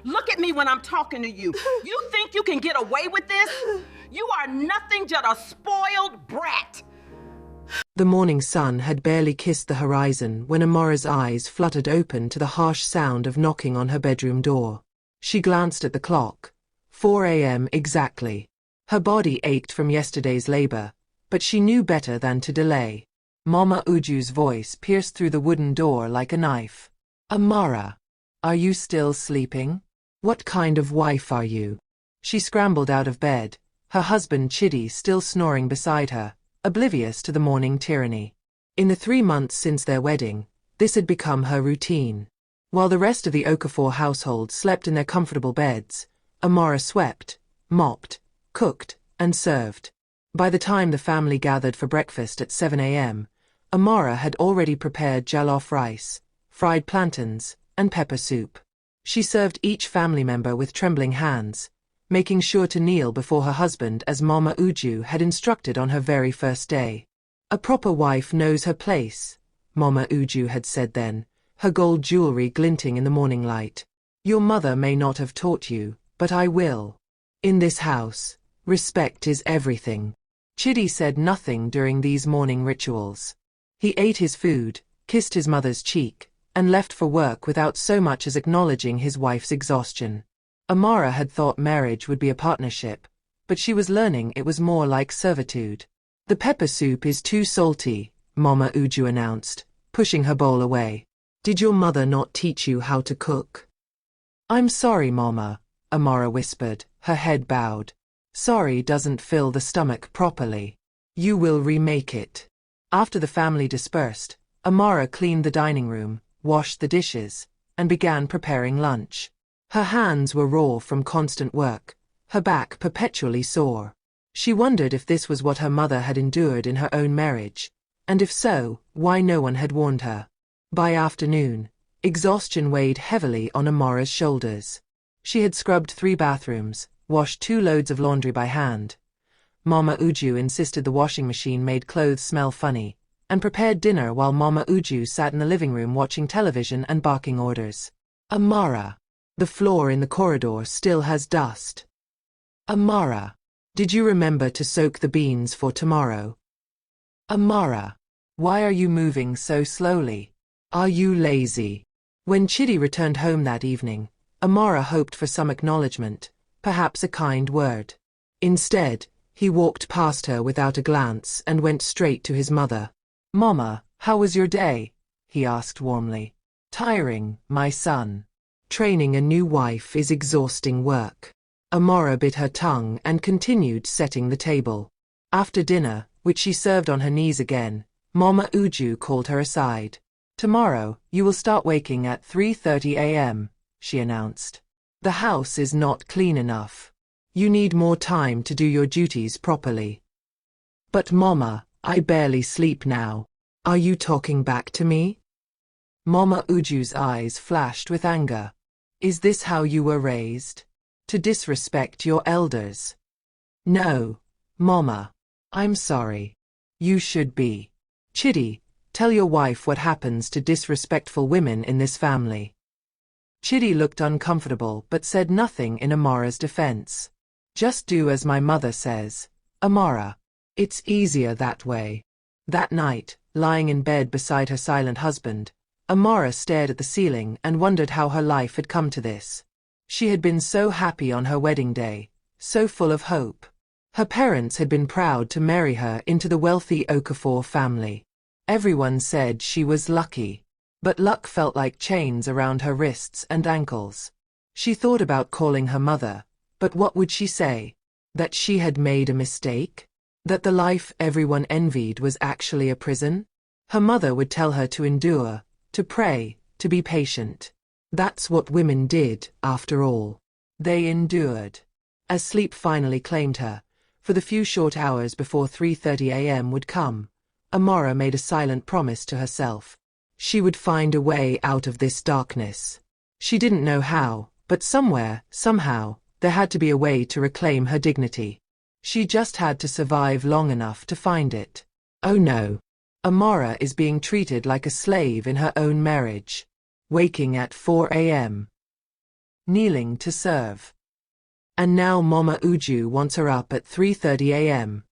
Look at me when I'm talking to you. You think you can get away with this? You are nothing but a spoiled brat. The morning sun had barely kissed the horizon when Amora's eyes fluttered open to the harsh sound of knocking on her bedroom door. She glanced at the clock. 4 a.m. exactly. Her body ached from yesterday's labor, but she knew better than to delay. Mama Uju's voice pierced through the wooden door like a knife. Amora, are you still sleeping? What kind of wife are you? She scrambled out of bed, her husband Chidi still snoring beside her, oblivious to the morning tyranny. In the 3 months since their wedding, this had become her routine. While the rest of the Okafor household slept in their comfortable beds, Amora swept, mopped, cooked, and served. By the time the family gathered for breakfast at 7 a.m., Amora had already prepared jollof rice, fried plantains, and pepper soup. She served each family member with trembling hands, making sure to kneel before her husband as Mama Uju had instructed on her very first day. A proper wife knows her place, Mama Uju had said then, her gold jewelry glinting in the morning light. Your mother may not have taught you, but I will. In this house, respect is everything. Chidi said nothing during these morning rituals. He ate his food, kissed his mother's cheek, and left for work without so much as acknowledging his wife's exhaustion. Amora had thought marriage would be a partnership, but she was learning it was more like servitude. The pepper soup is too salty, Mama Uju announced, pushing her bowl away. Did your mother not teach you how to cook? I'm sorry, Mama, Amora whispered, her head bowed. Sorry doesn't fill the stomach properly. You will remake it. After the family dispersed, Amora cleaned the dining room, washed the dishes, and began preparing lunch. Her hands were raw from constant work, her back perpetually sore. She wondered if this was what her mother had endured in her own marriage, and if so, why no one had warned her. By afternoon, exhaustion weighed heavily on Amora's shoulders. She had scrubbed 3 bathrooms, washed 2 loads of laundry by hand. Mama Uju insisted the washing machine made clothes smell funny, and prepared dinner while Mama Uju sat in the living room watching television and barking orders. Amora, the floor in the corridor still has dust. Amora, did you remember to soak the beans for tomorrow? Amora, why are you moving so slowly? Are you lazy? When Chidi returned home that evening, Amora hoped for some acknowledgement, perhaps a kind word. Instead, he walked past her without a glance and went straight to his mother. Mama, how was your day? He asked warmly. Tiring, my son. Training a new wife is exhausting work. Amora bit her tongue and continued setting the table. After dinner, which she served on her knees again, Mama Uju called her aside. Tomorrow, you will start waking at 3:30 a.m., she announced. The house is not clean enough. You need more time to do your duties properly. But Mama, I barely sleep now. Are you talking back to me? Mama Uju's eyes flashed with anger. Is this how you were raised? To disrespect your elders? No, Mama. I'm sorry. You should be. Chidi, tell your wife what happens to disrespectful women in this family. Chidi looked uncomfortable but said nothing in Amora's defense. Just do as my mother says, Amora. It's easier that way. That night, lying in bed beside her silent husband, Amora stared at the ceiling and wondered how her life had come to this. She had been so happy on her wedding day, so full of hope. Her parents had been proud to marry her into the wealthy Okafor family. Everyone said she was lucky. But luck felt like chains around her wrists and ankles. She thought about calling her mother, but what would she say? That she had made a mistake? That the life everyone envied was actually a prison? Her mother would tell her to endure, to pray, to be patient. That's what women did, after all. They endured. As sleep finally claimed her, for the few short hours before 3:30 a.m. would come, Amora made a silent promise to herself. She would find a way out of this darkness. She didn't know how, but somewhere, somehow, there had to be a way to reclaim her dignity. She just had to survive long enough to find it. Oh no. Amora is being treated like a slave in her own marriage. Waking at 4 a.m. kneeling to serve. And now Mama Uju wants her up at 3:30 a.m.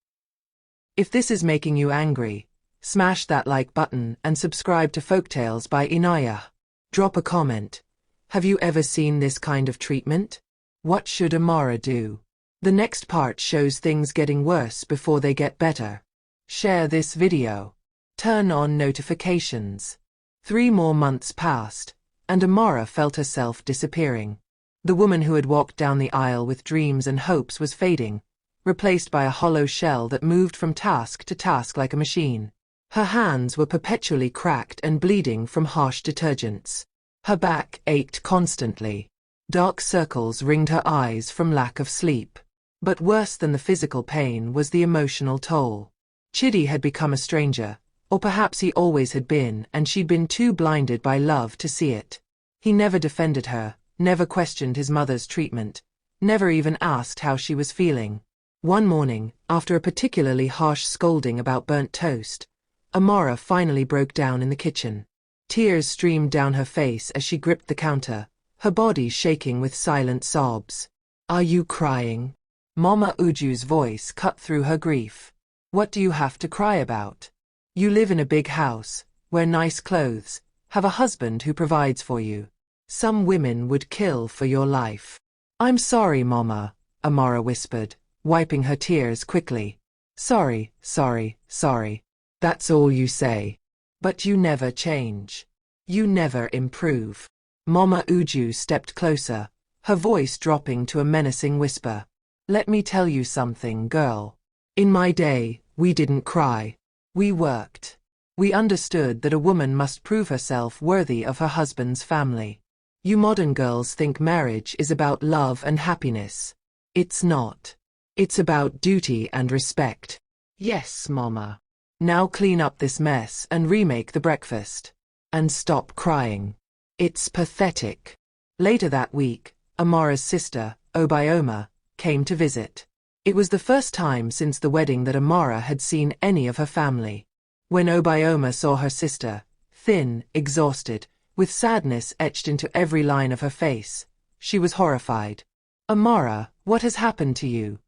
If this is making you angry, smash that like button and subscribe to Folktales by Inayah. Drop a comment. Have you ever seen this kind of treatment? What should Amara do? The next part shows things getting worse before they get better. Share this video. Turn on notifications. 3 more months passed, and Amara felt herself disappearing. The woman who had walked down the aisle with dreams and hopes was fading, replaced by a hollow shell that moved from task to task like a machine. Her hands were perpetually cracked and bleeding from harsh detergents. Her back ached constantly. Dark circles ringed her eyes from lack of sleep. But worse than the physical pain was the emotional toll. Chidi had become a stranger, or perhaps he always had been, and she'd been too blinded by love to see it. He never defended her, never questioned his mother's treatment, never even asked how she was feeling. One morning, after a particularly harsh scolding about burnt toast, Amara finally broke down in the kitchen. Tears streamed down her face as she gripped the counter, her body shaking with silent sobs. "Are you crying?" Mama Uju's voice cut through her grief. "What do you have to cry about? You live in a big house, wear nice clothes, have a husband who provides for you. Some women would kill for your life." "I'm sorry, Mama," Amara whispered, wiping her tears quickly. "Sorry, sorry, sorry. That's all you say. But you never change. You never improve." Mama Uju stepped closer, her voice dropping to a menacing whisper. "Let me tell you something, girl. In my day, we didn't cry. We worked. We understood that a woman must prove herself worthy of her husband's family. You modern girls think marriage is about love and happiness. It's not. It's about duty and respect." "Yes, Mama. Now clean up this mess and remake the breakfast. And stop crying. It's pathetic." Later that week, Amara's sister, Obioma, came to visit. It was the first time since the wedding that Amara had seen any of her family. When Obioma saw her sister, thin, exhausted, with sadness etched into every line of her face, she was horrified. "Amara, what has happened to you?"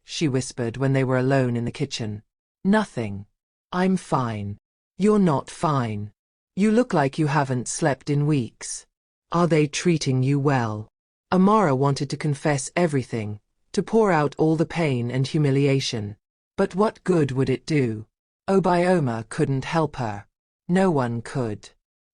she whispered when they were alone in the kitchen. "Nothing. I'm fine." "You're not fine. You look like you haven't slept in weeks. Are they treating you well?" Amara wanted to confess everything, to pour out all the pain and humiliation. But what good would it do? Obioma couldn't help her. No one could.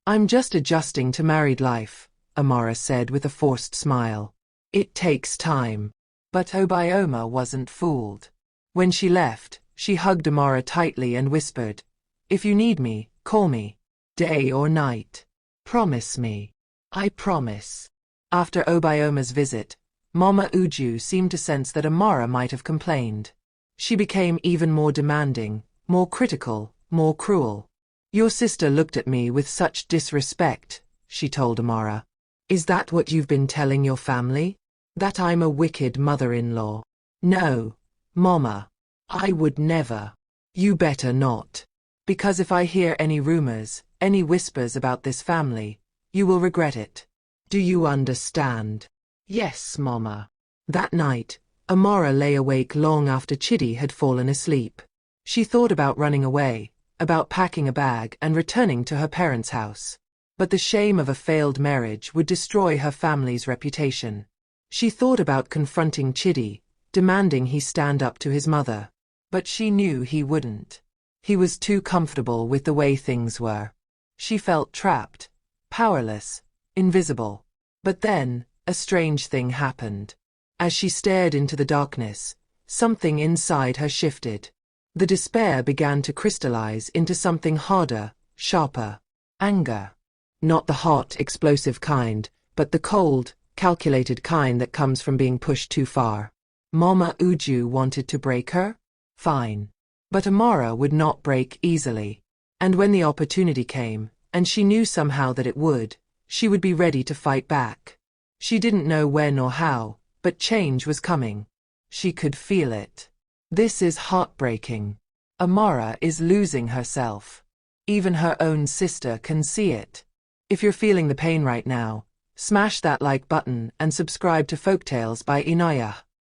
"I'm just adjusting to married life," Amara said with a forced smile. "It takes time." But Obioma wasn't fooled. When she left, she hugged Amara tightly and whispered, "If you need me, call me. Day or night. Promise me." "I promise." After Obioma's visit, Mama Uju seemed to sense that Amara might have complained. She became even more demanding, more critical, more cruel. "Your sister looked at me with such disrespect," she told Amara. "Is that what you've been telling your family? That I'm a wicked mother-in-law?" "No, Mama. I would never." "You better not. Because if I hear any rumors, any whispers about this family, you will regret it. Do you understand?" "Yes, Mama." That night, Amara lay awake long after Chidi had fallen asleep. She thought about running away, about packing a bag and returning to her parents' house. But the shame of a failed marriage would destroy her family's reputation. She thought about confronting Chidi, demanding he stand up to his mother. But she knew he wouldn't. He was too comfortable with the way things were. She felt trapped, powerless, invisible. But then, a strange thing happened. As she stared into the darkness, something inside her shifted. The despair began to crystallize into something harder, sharper. Anger. Not the hot, explosive kind, but the cold, calculated kind that comes from being pushed too far. Mama Uju wanted to break her? Fine. But Amara would not break easily. And when the opportunity came, and she knew somehow that it would, she would be ready to fight back. She didn't know when or how, but change was coming. She could feel it. This is heartbreaking. Amara is losing herself. Even her own sister can see it. If you're feeling the pain right now, Smash that like button and subscribe to Folktales by Inayah.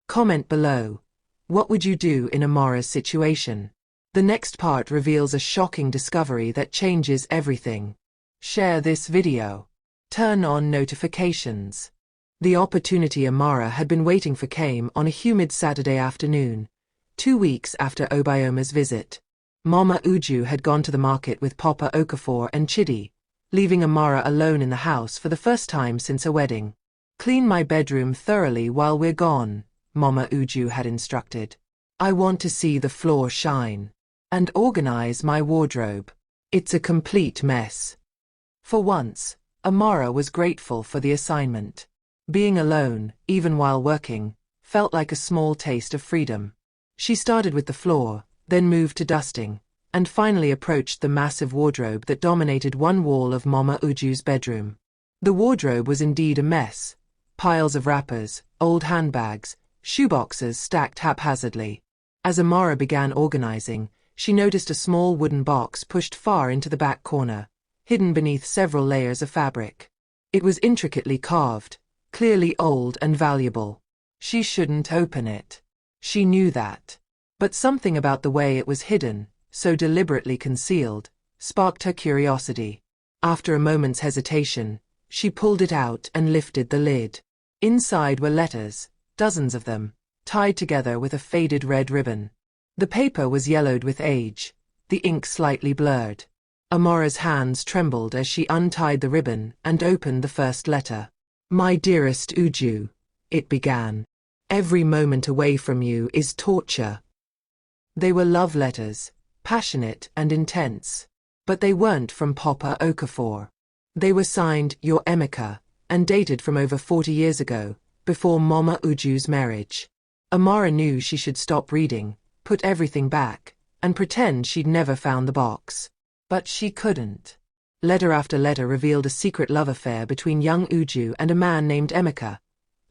Comment below. What would you do in Amara's situation? The next part reveals a shocking discovery that changes everything. Share this video. Turn on notifications. The opportunity Amara had been waiting for came on a humid Saturday afternoon, 2 weeks after Obioma's visit. Mama Uju had gone to the market with Papa Okafor and Chidi, leaving Amara alone in the house for the first time since her wedding. Clean my bedroom thoroughly while we're gone, Mama Uju had instructed. I want to see the floor shine. And organize my wardrobe. It's a complete mess. For once, Amara was grateful for the assignment. Being alone, even while working, felt like a small taste of freedom. She started with the floor, then moved to dusting, and finally approached the massive wardrobe that dominated one wall of Mama Uju's bedroom. The wardrobe was indeed a mess. Piles of wrappers, old handbags, shoeboxes stacked haphazardly. As Amara began organizing, she noticed a small wooden box pushed far into the back corner, hidden beneath several layers of fabric. It was intricately carved, clearly old and valuable. She shouldn't open it. She knew that. But something about the way it was hidden, so deliberately concealed, sparked her curiosity. After a moment's hesitation, she pulled it out and lifted the lid. Inside were letters, dozens of them, tied together with a faded red ribbon. The paper was yellowed with age, the ink slightly blurred. Amara's hands trembled as she untied the ribbon and opened the first letter. My dearest Uju, it began. Every moment away from you is torture. They were love letters, passionate and intense. But they weren't from Papa Okafor. They were signed Your Emeka and dated from over 40 years ago, before Mama Uju's marriage. Amara knew she should stop reading, put everything back, and pretend she'd never found the box. But she couldn't. Letter after letter revealed a secret love affair between young Uju and a man named Emeka,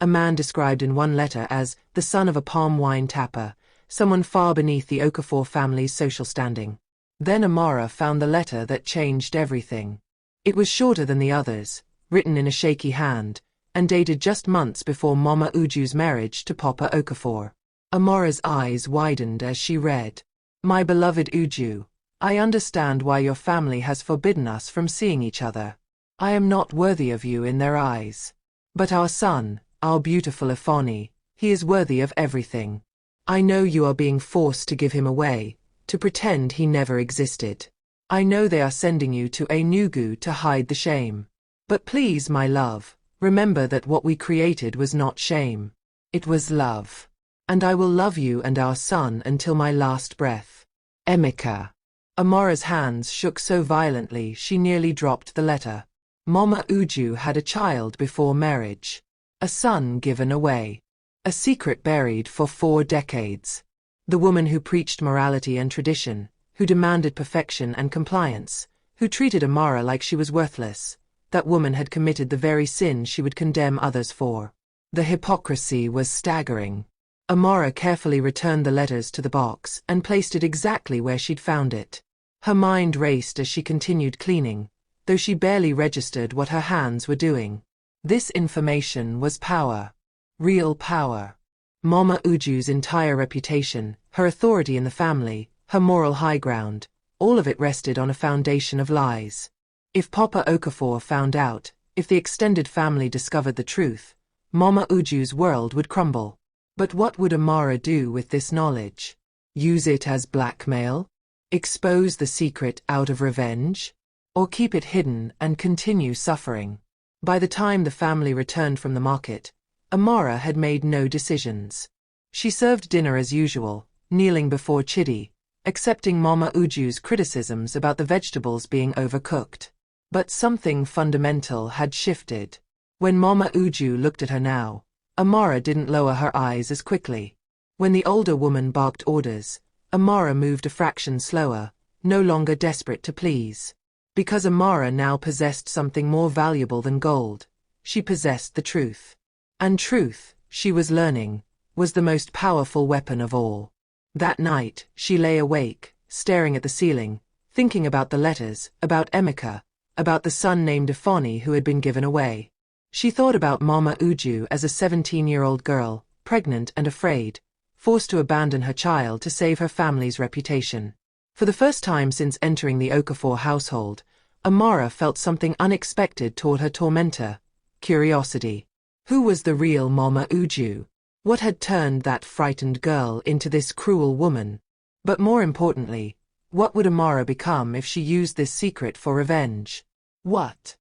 a man described in one letter as the son of a palm wine tapper, someone far beneath the Okafor family's social standing. Then Amara found the letter that changed everything. It was shorter than the others, written in a shaky hand, and dated just months before Mama Uju's marriage to Papa Okafor. Amara's eyes widened as she read. My beloved Uju, I understand why your family has forbidden us from seeing each other. I am not worthy of you in their eyes. But our son, our beautiful Ifani, he is worthy of everything. I know you are being forced to give him away, to pretend he never existed. I know they are sending you to Enugu to hide the shame. But please, my love, remember that what we created was not shame. It was love. And I will love you and our son until my last breath. Emeka. Amara's hands shook so violently she nearly dropped the letter. Mama Uju had a child before marriage. A son given away. A secret buried for 4 decades. The woman who preached morality and tradition, who demanded perfection and compliance, who treated Amara like she was worthless, that woman had committed the very sin she would condemn others for. The hypocrisy was staggering. Amara carefully returned the letters to the box and placed it exactly where she'd found it. Her mind raced as she continued cleaning, though she barely registered what her hands were doing. This information was power. Real power. Mama Uju's entire reputation, her authority in the family, her moral high ground, all of it rested on a foundation of lies. If Papa Okafor found out, if the extended family discovered the truth, Mama Uju's world would crumble. But what would Amara do with this knowledge? Use it as blackmail? Expose the secret out of revenge? Or keep it hidden and continue suffering? By the time the family returned from the market, Amara had made no decisions. She served dinner as usual, kneeling before Chidi, accepting Mama Uju's criticisms about the vegetables being overcooked. But something fundamental had shifted. When Mama Uju looked at her now, Amara didn't lower her eyes as quickly. When the older woman barked orders, Amara moved a fraction slower, no longer desperate to please. Because Amara now possessed something more valuable than gold. She possessed the truth. And truth, she was learning, was the most powerful weapon of all. That night, she lay awake, staring at the ceiling, thinking about the letters, about Emeka, about the son named Ifani who had been given away. She thought about Mama Uju as a 17-year-old girl, pregnant and afraid, forced to abandon her child to save her family's reputation. For the first time since entering the Okafor household, Amara felt something unexpected toward her tormentor: curiosity. Who was the real Mama Uju? What had turned that frightened girl into this cruel woman? But more importantly, what would Amara become if she used this secret for revenge? What?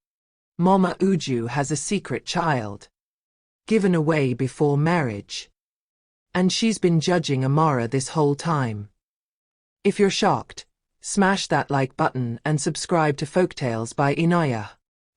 Mama Uju has a secret child. Given away before marriage. And she's been judging Amara this whole time. If you're shocked, smash that like button and subscribe to Folktales by Inayah.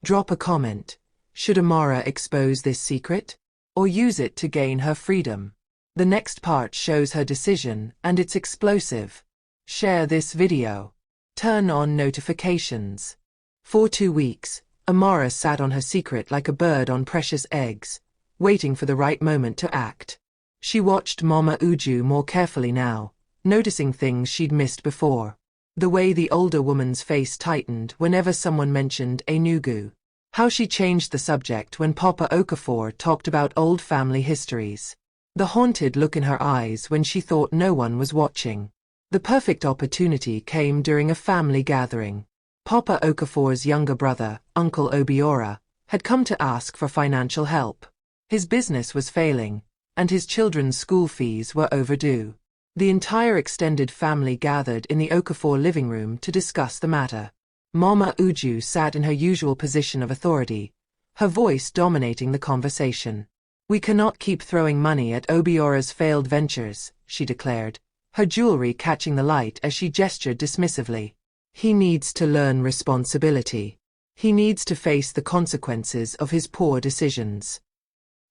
Drop a comment. Should Amara expose this secret? Or use it to gain her freedom? The next part shows her decision, and it's explosive. Share this video. Turn on notifications. For 2 weeks, Amara sat on her secret like a bird on precious eggs, waiting for the right moment to act. She watched Mama Uju more carefully now, noticing things she'd missed before. The way the older woman's face tightened whenever someone mentioned Enugu. How she changed the subject when Papa Okafor talked about old family histories. The haunted look in her eyes when she thought no one was watching. The perfect opportunity came during a family gathering. Papa Okafor's younger brother, Uncle Obiora, had come to ask for financial help. His business was failing, and his children's school fees were overdue. The entire extended family gathered in the Okafor living room to discuss the matter. Mama Uju sat in her usual position of authority, her voice dominating the conversation. "We cannot keep throwing money at Obiora's failed ventures," she declared, her jewelry catching the light as she gestured dismissively. "He needs to learn responsibility. He needs to face the consequences of his poor decisions."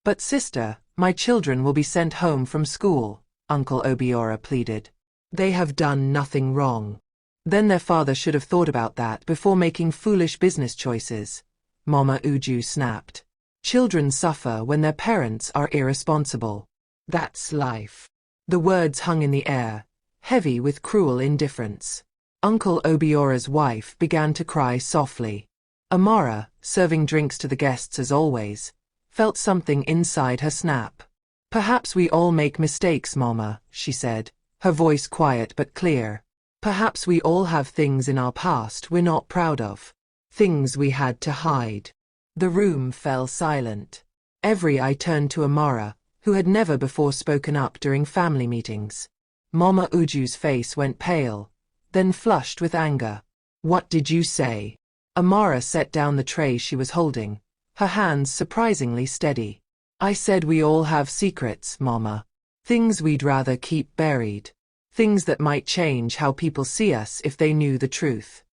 "But sister, my children will be sent home from school," Uncle Obiora pleaded. "They have done nothing wrong." "Then their father should have thought about that before making foolish business choices," Mama Uju snapped. "Children suffer when their parents are irresponsible. That's life." The words hung in the air, heavy with cruel indifference. Uncle Obiora's wife began to cry softly. Amara, serving drinks to the guests as always, felt something inside her snap. "Perhaps we all make mistakes, Mama," she said, her voice quiet but clear. "Perhaps we all have things in our past we're not proud of. Things we had to hide." The room fell silent. Every eye turned to Amara, who had never before spoken up during family meetings. Mama Uju's face went pale, then flushed with anger. "What did you say?" Amara set down the tray she was holding, her hands surprisingly steady. "I said we all have secrets, Mama. Things we'd rather keep buried. Things that might change how people see us if they knew the truth."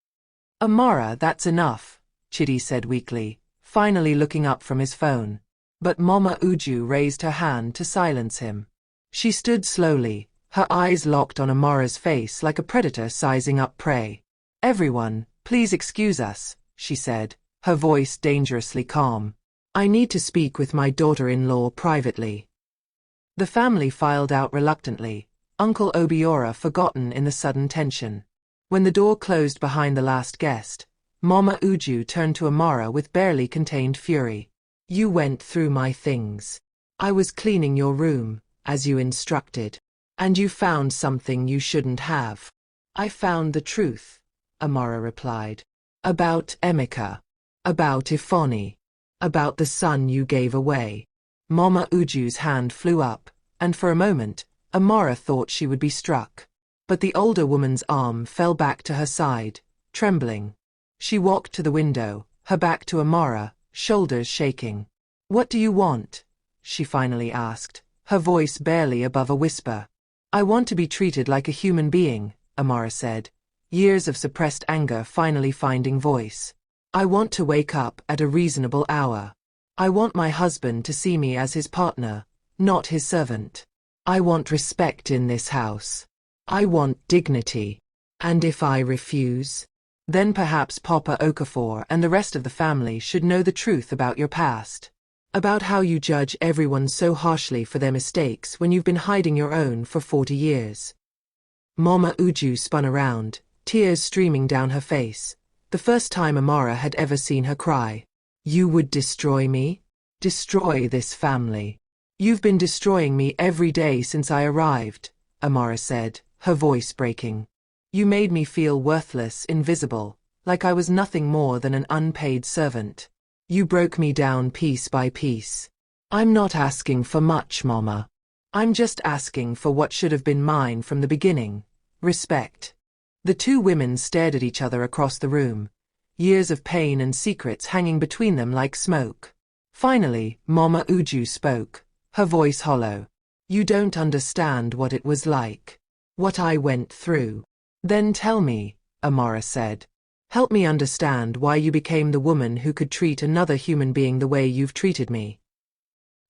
"Amara, that's enough," Chidi said weakly, finally looking up from his phone. But Mama Uju raised her hand to silence him. She stood slowly, her eyes locked on Amara's face like a predator sizing up prey. "Everyone, please excuse us," she said, her voice dangerously calm. "I need to speak with my daughter-in-law privately." The family filed out reluctantly, Uncle Obiora forgotten in the sudden tension. When the door closed behind the last guest, Mama Uju turned to Amara with barely contained fury. "You went through my things. I was cleaning your room, as you instructed. And you found something you shouldn't have." "I found the truth," Amara replied. "About Emeka. About Ifoni. About the son you gave away." Mama Uju's hand flew up, and for a moment, Amara thought she would be struck. But the older woman's arm fell back to her side, trembling. She walked to the window, her back to Amara, shoulders shaking. "What do you want?" she finally asked, her voice barely above a whisper. "I want to be treated like a human being," Amara said, years of suppressed anger finally finding voice. "I want to wake up at a reasonable hour. I want my husband to see me as his partner, not his servant. I want respect in this house. I want dignity. And if I refuse, then perhaps Papa Okafor and the rest of the family should know the truth about your past. About how you judge everyone so harshly for their mistakes when you've been hiding your own for 40 years. Mama Uju spun around, tears streaming down her face, the first time Amara had ever seen her cry. "You would destroy me?" Destroy this family. You've been destroying me every day since I arrived, Amara said, her voice breaking. You made me feel worthless, invisible, like I was nothing more than an unpaid servant. You broke me down piece by piece. I'm not asking for much, Mama. I'm just asking for what should have been mine from the beginning: respect. The two women stared at each other across the room, years of pain and secrets hanging between them like smoke. Finally, Mama Uju spoke, her voice hollow. You don't understand what it was like. What I went through. Then tell me, Amara said. Help me understand why you became the woman who could treat another human being the way you've treated me.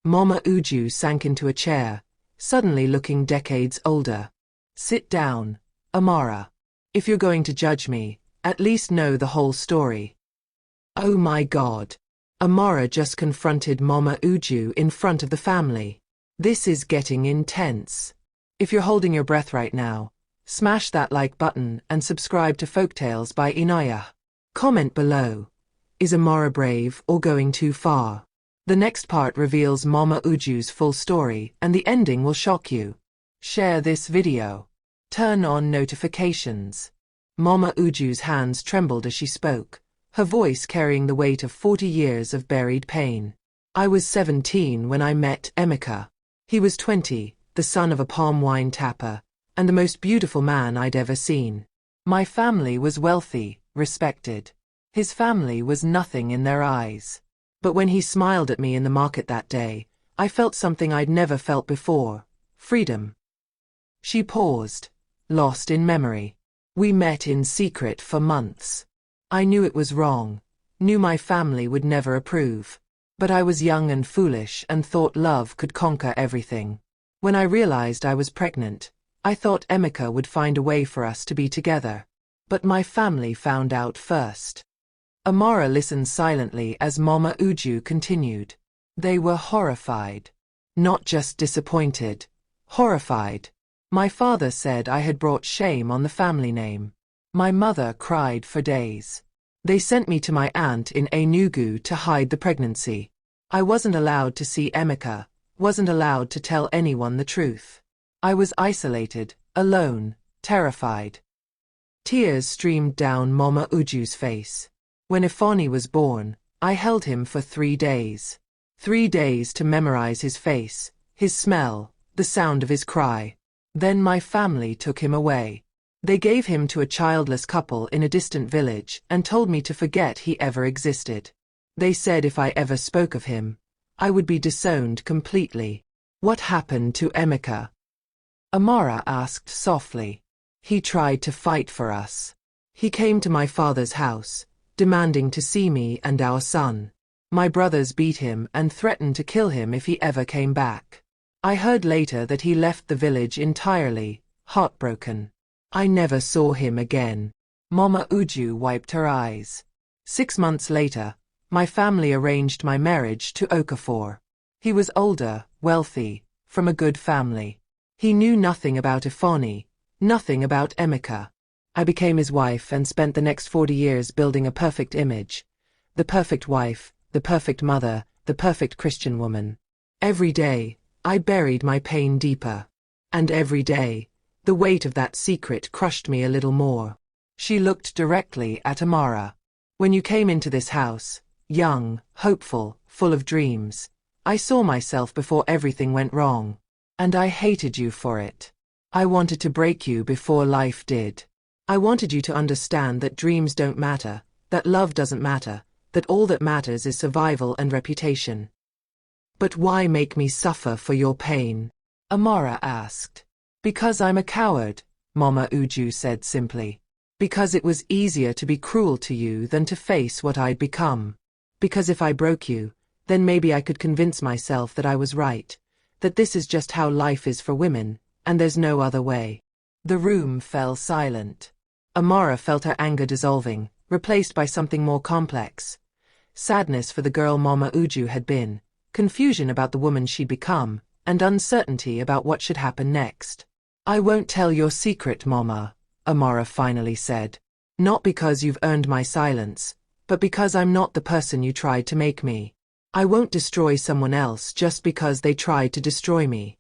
Mama Uju sank into a chair, suddenly looking decades older. Sit down, Amara. If you're going to judge me, at least know the whole story. Oh my God. Amara just confronted Mama Uju in front of the family. This is getting intense. If you're holding your breath right now, smash that like button and subscribe to Folktales by Inayah. Comment below. Is Amara brave or going too far? The next part reveals Mama Uju's full story, and the ending will shock you. Share this video. Turn on notifications. Mama Uju's hands trembled as she spoke, her voice carrying the weight of 40 years of buried pain. I was 17 when I met Emeka. He was 20, the son of a palm wine tapper, and the most beautiful man I'd ever seen. My family was wealthy, respected. His family was nothing in their eyes. But when he smiled at me in the market that day, I felt something I'd never felt before: freedom. She paused, lost in memory. We met in secret for months. I knew it was wrong, knew my family would never approve. But I was young and foolish and thought love could conquer everything. When I realized I was pregnant, I thought Emeka would find a way for us to be together. But my family found out first. Amara listened silently as Mama Uju continued. They were horrified. Not just disappointed. Horrified. My father said I had brought shame on the family name. My mother cried for days. They sent me to my aunt in Enugu to hide the pregnancy. I wasn't allowed to see Emeka, wasn't allowed to tell anyone the truth. I was isolated, alone, terrified. Tears streamed down Mama Uju's face. When Ifeanyi was born, I held him for 3 days. 3 days to memorize his face, his smell, the sound of his cry. Then my family took him away. They gave him to a childless couple in a distant village and told me to forget he ever existed. They said if I ever spoke of him, I would be disowned completely. What happened to Emeka? Amara asked softly. He tried to fight for us. He came to my father's house, demanding to see me and our son. My brothers beat him and threatened to kill him if he ever came back. I heard later that he left the village entirely, heartbroken. I never saw him again. Mama Uju wiped her eyes. 6 months later, my family arranged my marriage to Okafor. He was older, wealthy, from a good family. He knew nothing about Ifeanyi, nothing about Emeka. I became his wife and spent the next 40 years building a perfect image. The perfect wife, the perfect mother, the perfect Christian woman. Every day, I buried my pain deeper. And every day, the weight of that secret crushed me a little more. She looked directly at Amara. When you came into this house, young, hopeful, full of dreams, I saw myself before everything went wrong. And I hated you for it. I wanted to break you before life did. I wanted you to understand that dreams don't matter, that love doesn't matter, that all that matters is survival and reputation. But why make me suffer for your pain? Amara asked. Because I'm a coward, Mama Uju said simply. Because it was easier to be cruel to you than to face what I'd become. Because if I broke you, then maybe I could convince myself that I was right, that this is just how life is for women, and there's no other way. The room fell silent. Amara felt her anger dissolving, replaced by something more complex. Sadness for the girl Mama Uju had been, confusion about the woman she'd become, and uncertainty about what should happen next. I won't tell your secret, Mama, Amara finally said. Not because you've earned my silence, but because I'm not the person you tried to make me. I won't destroy someone else just because they tried to destroy me.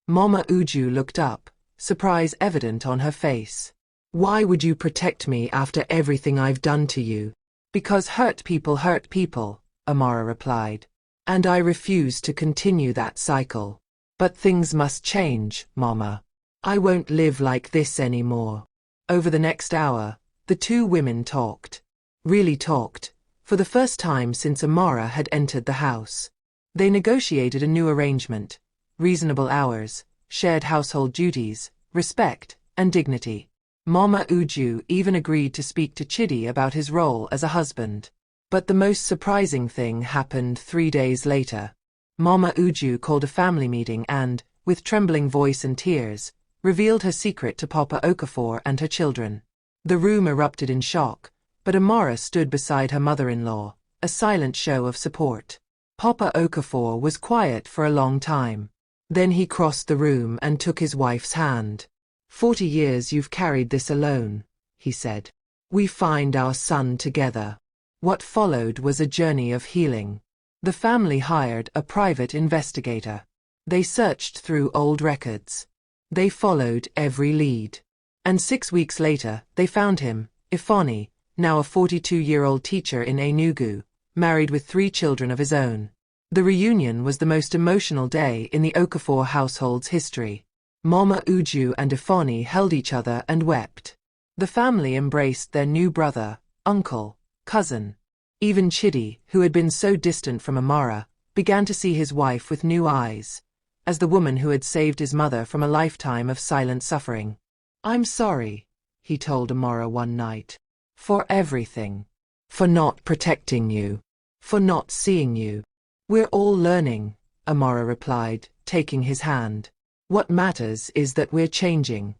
Mama Uju looked up, surprise evident on her face. Why would you protect me after everything I've done to you? Because hurt people, Amara replied. And I refuse to continue that cycle. But things must change, Mama. I won't live like this anymore. Over the next hour, the two women talked. Really talked, for the first time since Amara had entered the house. They negotiated a new arrangement, reasonable hours, shared household duties, respect, and dignity. Mama Uju even agreed to speak to Chidi about his role as a husband. But the most surprising thing happened 3 days later. Mama Uju called a family meeting and, with trembling voice and tears, revealed her secret to Papa Okafor and her children. The room erupted in shock, but Amara stood beside her mother-in-law, a silent show of support. Papa Okafor was quiet for a long time. Then he crossed the room and took his wife's hand. 40 years you've carried this alone, he said. We find our son together. What followed was a journey of healing. The family hired a private investigator. They searched through old records. They followed every lead. And 6 weeks later, they found him, Ifani, now a 42-year-old teacher in Enugu, married with 3 children of his own. The reunion was the most emotional day in the Okafor household's history. Mama Uju and Ifani held each other and wept. The family embraced their new brother, uncle, cousin. Even Chidi, who had been so distant from Amara, began to see his wife with new eyes, as the woman who had saved his mother from a lifetime of silent suffering. I'm sorry, he told Amara one night. For everything. For not protecting you. For not seeing you. We're all learning, Amara replied, taking his hand. What matters is that we're changing.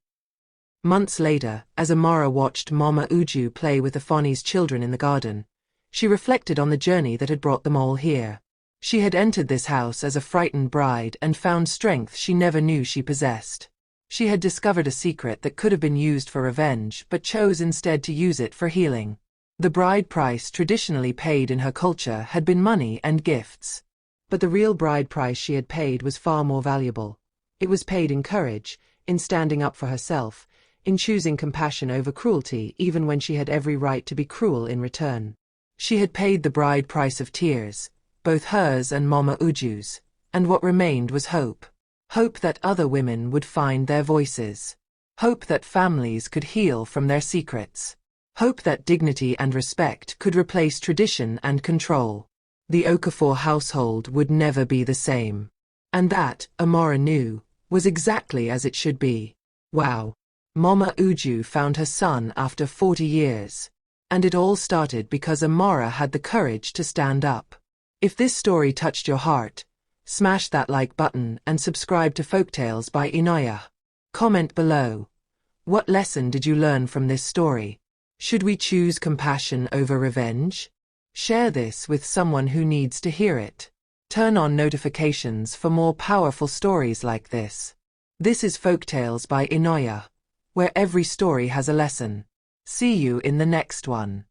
Months later, as Amara watched Mama Uju play with Ifani's children in the garden, she reflected on the journey that had brought them all here. She had entered this house as a frightened bride and found strength she never knew she possessed. She had discovered a secret that could have been used for revenge but chose instead to use it for healing. The bride price traditionally paid in her culture had been money and gifts. But the real bride price she had paid was far more valuable. It was paid in courage, in standing up for herself, in choosing compassion over cruelty even when she had every right to be cruel in return. She had paid the bride price of tears, both hers and Mama Uju's, and what remained was hope. Hope that other women would find their voices. Hope that families could heal from their secrets. Hope that dignity and respect could replace tradition and control. The Okafor household would never be the same. And that, Amara knew, was exactly as it should be. Wow. Mama Uju found her son after 40 years. And it all started because Amara had the courage to stand up. If this story touched your heart, smash that like button and subscribe to Folktales by Inayah. Comment below. What lesson did you learn from this story? Should we choose compassion over revenge? Share this with someone who needs to hear it. Turn on notifications for more powerful stories like this. This is Folktales by Inayah, where every story has a lesson. See you in the next one.